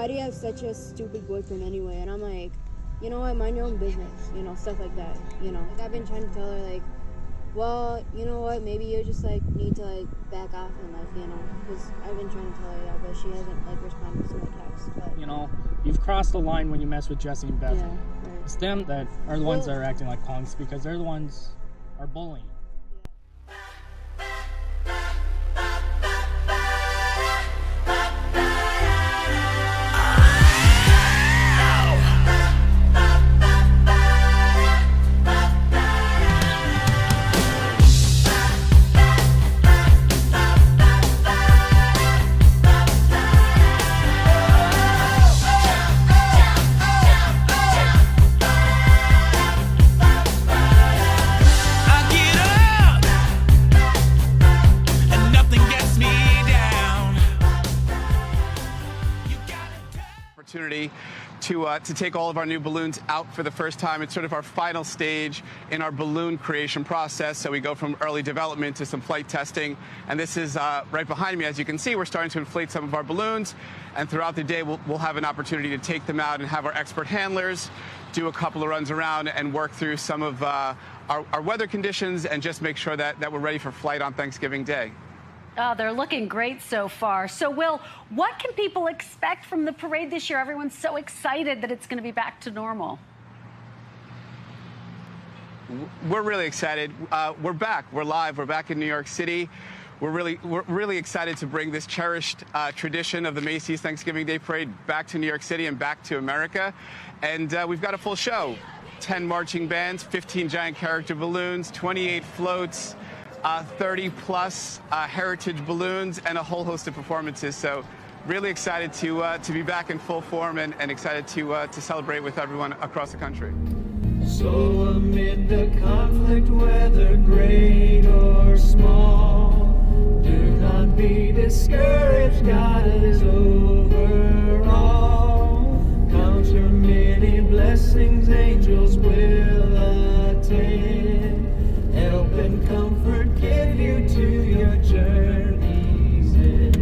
why do you have such a stupid boyfriend anyway? And I'm like, you know what, mind your own business, you know, stuff like that, you know. Like, I've been trying to tell her, like, well, you know what, maybe you just, like, need to, like, back off in life, you know, because I've been trying to tell her that, but she hasn't, like, responded to my text, but... You know, you've crossed the line when you mess with Jesse and Beth. Yeah, right. It's them that are the ones that are acting like punks, because they're the ones are bullying. Opportunity to take all of our new balloons out for the first time. It's sort of our final stage in our balloon creation process. So we go from early development to some flight testing. And this is right behind me. As you can see, we're starting to inflate some of our balloons. And throughout the day, we'll have an opportunity to take them out and have our expert handlers do a couple of runs around and work through some of our weather conditions and just make sure that we're ready for flight on Thanksgiving Day. Oh, they're looking great so far. So, Will, what can people expect from the parade this year? Everyone's so excited that it's going to be back to normal. We're really excited. We're back. We're live. We're back in New York City. We're really excited to bring this cherished tradition of the Macy's Thanksgiving Day Parade back to New York City and back to America. And we've got a full show. 10 marching bands, 15 giant character balloons, 28 floats, 30-plus heritage balloons, and a whole host of performances. So really excited to be back in full form and excited to celebrate with everyone across the country. So amid the conflict, whether great or small, do not be discouraged, God is over all. Count your many blessings, angels will attend. Help and comfort give you to your journey's end.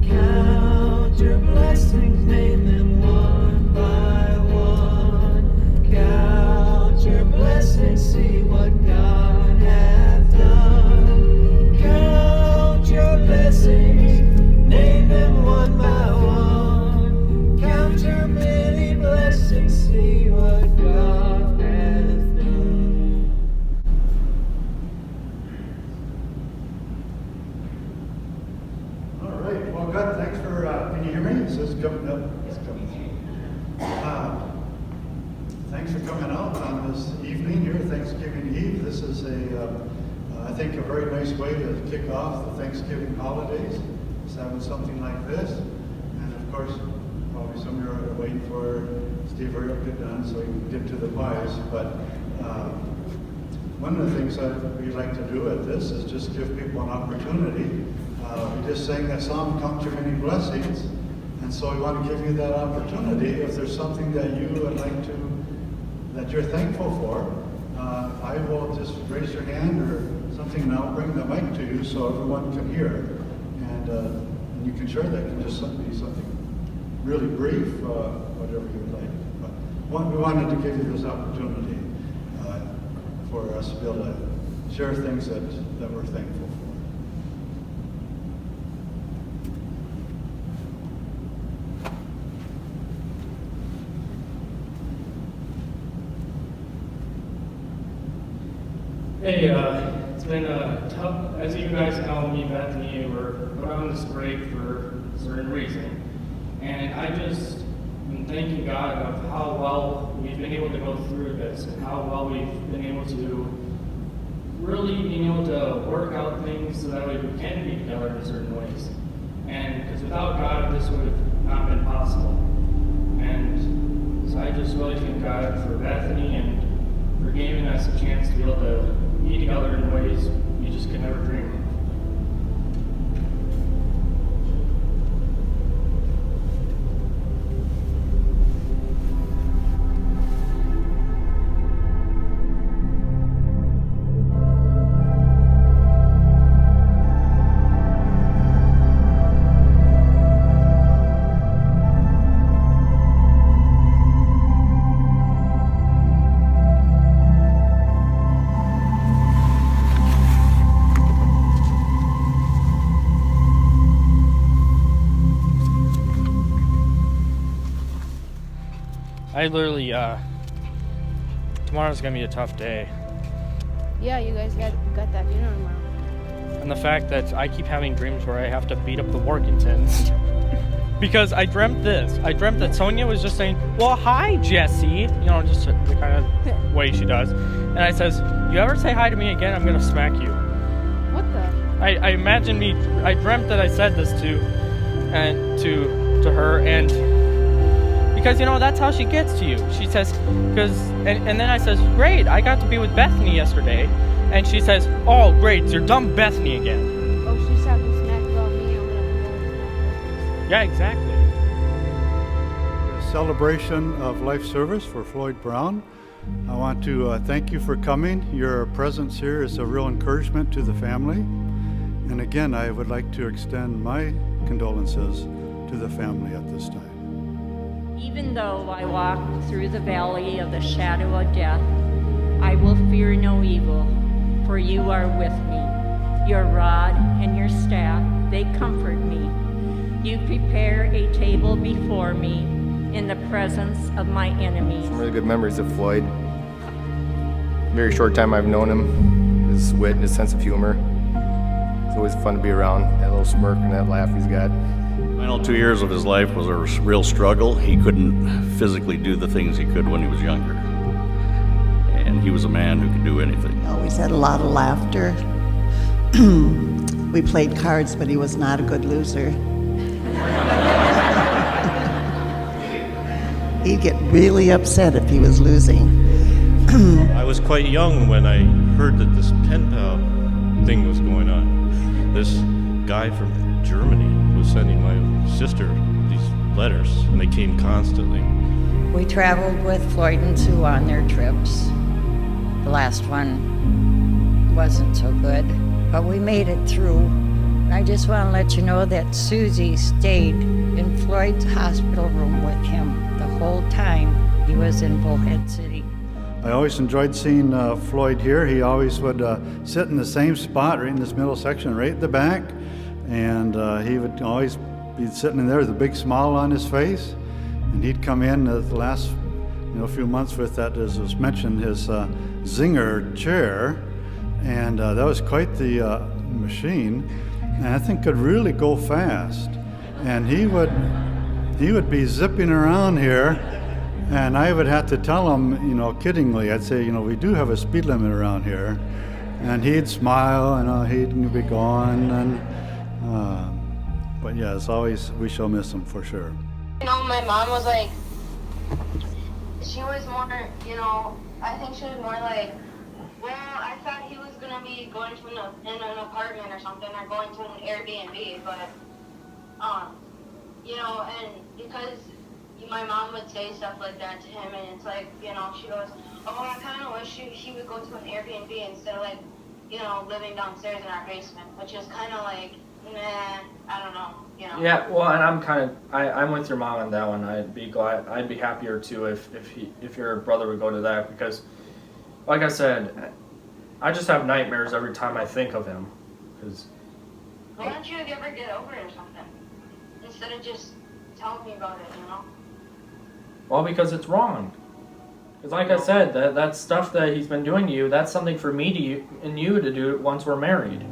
Count your blessings, name them one by one. Count your blessings, see what God hath done. Count your blessings, name them one by one. Count your many blessings, see what God hath done. Well, good. Thanks for, can you hear me? Is this coming up? It's coming. Thanks for coming out on this evening here, Thanksgiving Eve. This is I think a very nice way to kick off the Thanksgiving holidays. Is having something like this. And of course, probably some of you are waiting for Steve hurry up, get done so we can get to the pies. But one of the things that we like to do at this is just give people an opportunity. We just sang that song, Count Your Many Blessings, and so we want to give you that opportunity. If there's something that you would like to, that you're thankful for, I will just raise your hand or something, and I'll bring the mic to you so everyone can hear it. And you can share that. It can just be something really brief, whatever you would like. But we wanted to give you this opportunity for us to be able to share things that we're thankful for. Hey, it's been tough. As you guys know, me and Bethany were put on this break for a certain reason. And I just am thanking God of how well we've been able to go through this and how well we've been able to really being able to work out things so that way we can be together in certain ways. And because without God, this would have not been possible. And so I just really thank God for Bethany and for giving us a chance to be able to be together in ways we just could never dream of. I literally, tomorrow's gonna be a tough day. Yeah, you guys got that funeral tomorrow. And the fact that I keep having dreams where I have to beat up the Workingtons. Because I dreamt this. I dreamt that Sonia was just saying, well, hi, Jesse. You know, just the kind of way she does. And I says, you ever say hi to me again, I'm gonna smack you. What the? I imagine I dreamt that I said this to her, and because, you know, that's how she gets to you. She says, and then I says, great, I got to be with Bethany yesterday. And she says, oh, great, it's your dumb Bethany again. Oh, she's talking smack about me. I'm gonna have Yeah, exactly. A celebration of life service for Floyd Brown. I want to thank you for coming. Your presence here is a real encouragement to the family. And again, I would like to extend my condolences to the family at this time. Even though I walk through the valley of the shadow of death, I will fear no evil, for you are with me. Your rod and your staff, they comfort me. You prepare a table before me in the presence of my enemies. Some really good memories of Floyd. Very short time I've known him. His wit and his sense of humor. It's always fun to be around. That little smirk and that laugh he's got. Final 2 years of his life was a real struggle. He couldn't physically do the things he could when he was younger. And he was a man who could do anything. Always had a lot of laughter. We played cards, but he was not a good loser. He'd get really upset if he was losing. I was quite young when I heard that this pen pal thing was going on. This guy from Germany was sending my sister these letters, and they came constantly. We traveled with Floyd and Sue on their trips. The last one wasn't so good, but we made it through. And I just want to let you know that Susie stayed in Floyd's hospital room with him the whole time he was in Bullhead City. I always enjoyed seeing Floyd here. He always would sit in the same spot right in this middle section, right at the back. And he would always be sitting in there with a big smile on his face. And he'd come in the last few months with that, as was mentioned, his Zinger chair. And that was quite the machine. And I think could really go fast. And he would be zipping around here. And I would have to tell him, kiddingly, I'd say, we do have a speed limit around here. And he'd smile, and he'd be gone. And but yeah, it's always, we shall miss him for sure. My mom was like, she was more, I think she was more like, well, I thought he was going to be going to in an apartment or something, or going to an Airbnb, but, and because my mom would say stuff like that to him, and it's like, she goes, oh, I kind of wish he would go to an Airbnb instead of, like, living downstairs in our basement, which is kind of like, nah, I don't know, Yeah, well, and I'm with your mom on that one. I'd be happier too if your brother would go to that, because, like I said, I just have nightmares every time I think of him. Why don't you ever get over it or something, instead of just telling me about it, Well, because it's wrong. Because like I said, that stuff that he's been doing to you, that's something for me and you to do once we're married.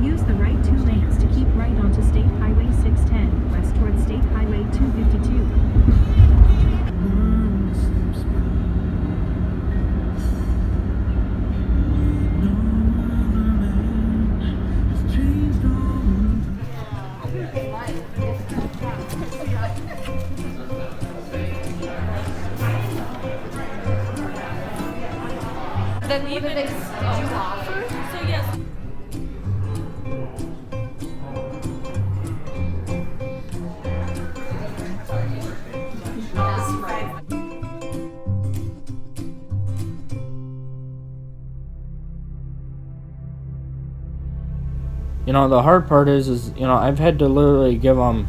Use the right 2 lanes to keep right onto State Highway 610, west toward State Highway 252. Then even did you offer? So yes. The hard part is I've had to literally give them,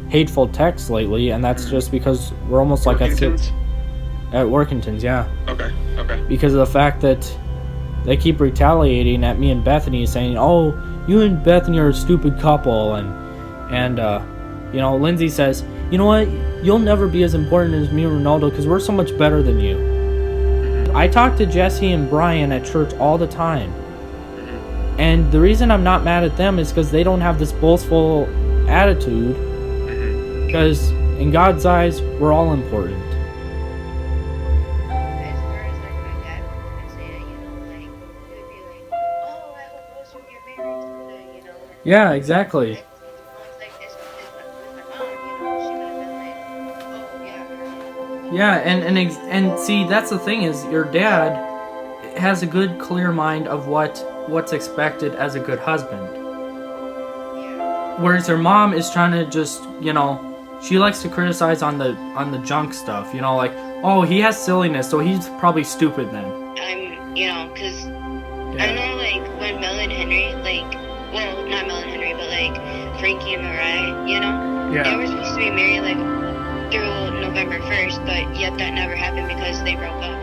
hateful texts lately, and that's just because we're almost like at Workingtons, yeah. Okay. Because of the fact that they keep retaliating at me and Bethany, saying, oh, you and Bethany are a stupid couple, and And, you know, Lindsay says, you know what, you'll never be as important as me and Ronaldo because we're so much better than you. I talk to Jesse and Brian at church all the time. And the reason I'm not mad at them is because they don't have this boastful attitude. Because in God's eyes, we're all important. Yeah, exactly. Yeah, and see, that's the thing is your dad has a good, clear mind of what's expected as a good husband. Whereas your mom is trying to just, you know, she likes to criticize on the junk stuff, you know, like, oh, he has silliness, so he's probably stupid then. You know, because I know, like, when Mel and Henry, like, well, not Mel and Henry, but, like, Frankie and Mariah, you know? Yeah. They were supposed to be married, like, through November 1st, but yet that never happened because they broke up.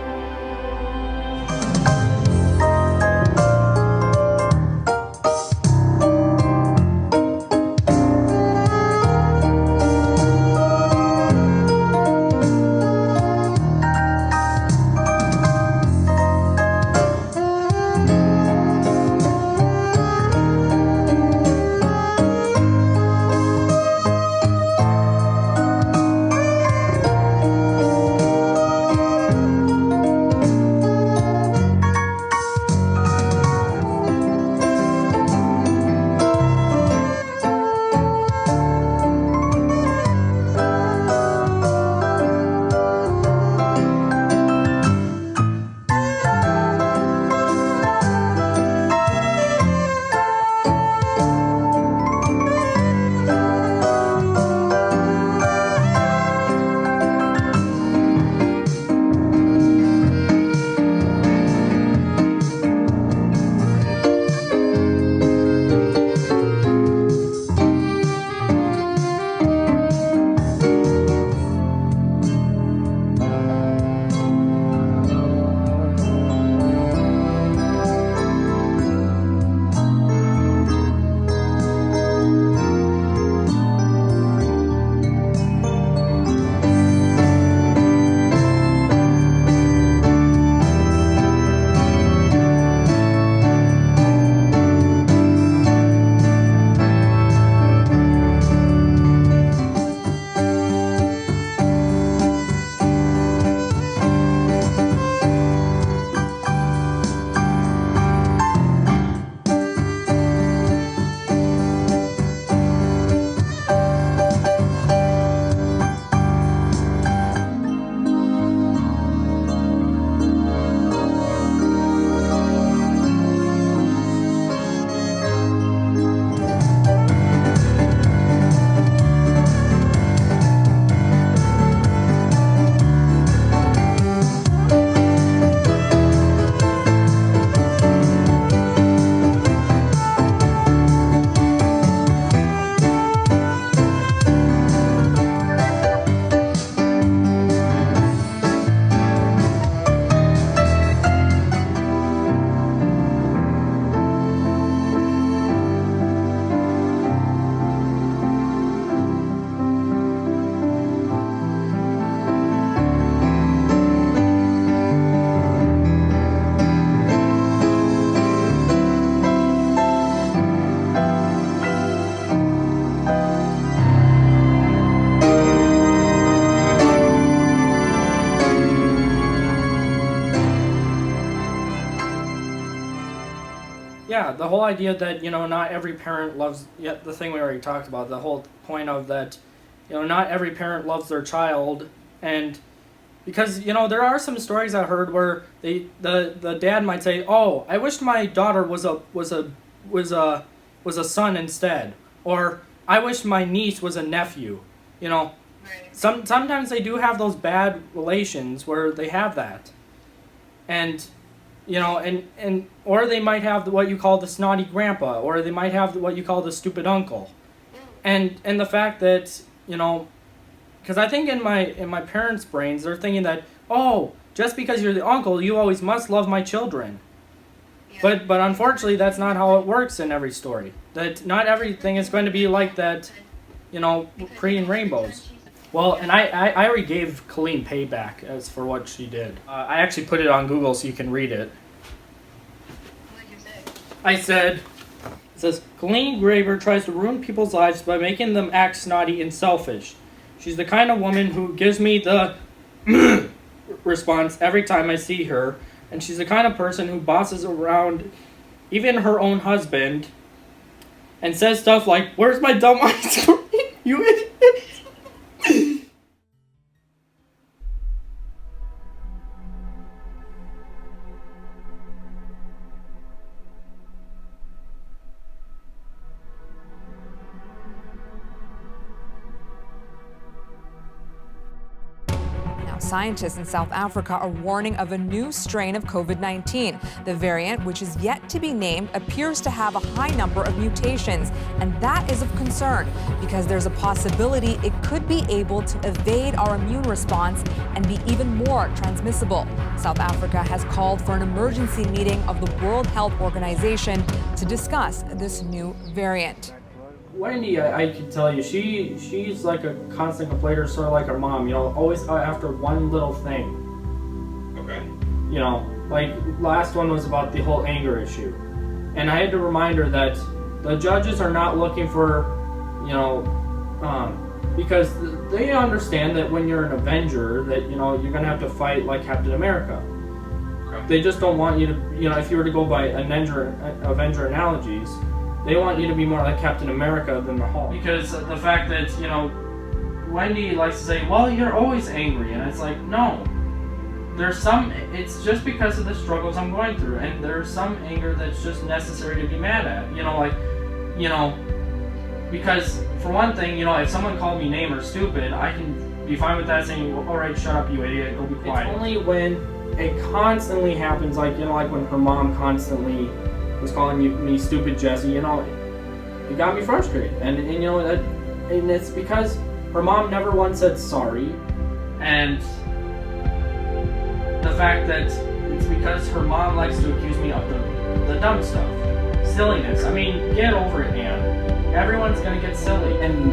Yeah, the whole idea that, you know, not every parent loves, yeah, the thing we already talked about, the whole point of that, you know, not every parent loves their child, and because, you know, there are some stories I heard where the dad might say, oh, I wished my daughter was a son instead, or I wish my niece was a nephew, you know. Sometimes they do have those bad relations where they have that, and you know, and or they might have what you call the snotty grandpa, or they might have what you call the stupid uncle, and the fact that, you know, because I think in my parents' brains they're thinking that, oh, just because you're the uncle you always must love my children, but unfortunately that's not how it works in every story. That not everything is going to be like that you know, creating rainbows. Well, and I already gave Colleen payback as for what she did. I actually put it on Google so you can read it. What did you say? I said, it says, Colleen Graber tries to ruin people's lives by making them act snotty and selfish. She's the kind of woman who gives me the response every time I see her, and she's the kind of person who bosses around even her own husband and says stuff like, "Where's my dumb ice cream, you idiot?" Scientists in South Africa are warning of a new strain of COVID-19. The variant, which is yet to be named, appears to have a high number of mutations, and that is of concern because there's a possibility it could be able to evade our immune response and be even more transmissible. South Africa has called for an emergency meeting of the World Health Organization to discuss this new variant. Wendy, I can tell you, she's like a constant complainer, sort of like her mom, you know, always after one little thing. Okay. You know, like last one was about the whole anger issue. And I had to remind her that the judges are not looking for, you know, because they understand that when you're an Avenger, that, you know, you're going to have to fight like Captain America. Okay. They just don't want you to, you know, if you were to go by Avenger analogies, they want you to be more like Captain America than the Hulk. Because the fact that, you know, Wendy likes to say, well, you're always angry. And it's like, no. There's some, it's just because of the struggles I'm going through. And there's some anger that's just necessary to be mad at. You know, like, you know, because for one thing, you know, if someone called me name or stupid, I can be fine with that, saying, well, all right, shut up, you idiot, go be quiet. It's only when it constantly happens, like, you know, like when her mom constantly was calling me stupid Jesse, you know, it got me frustrated. And you know, and it's because her mom never once said sorry, and the fact that it's because her mom likes to accuse me of the dumb stuff. Silliness. I mean, get over it, man. Everyone's gonna get silly. And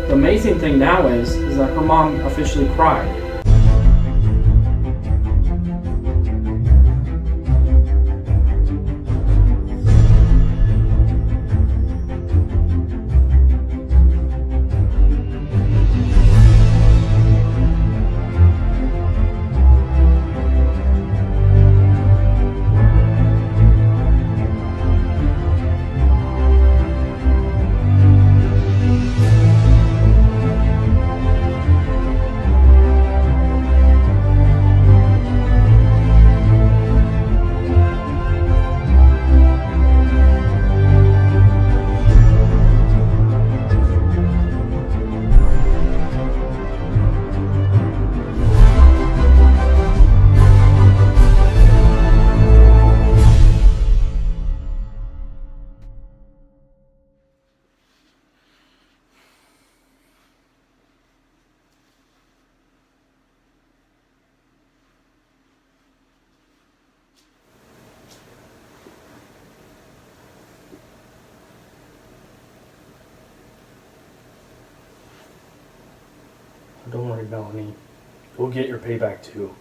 the amazing thing now is that her mom officially cried. Don't worry, Melanie. We'll get your payback too.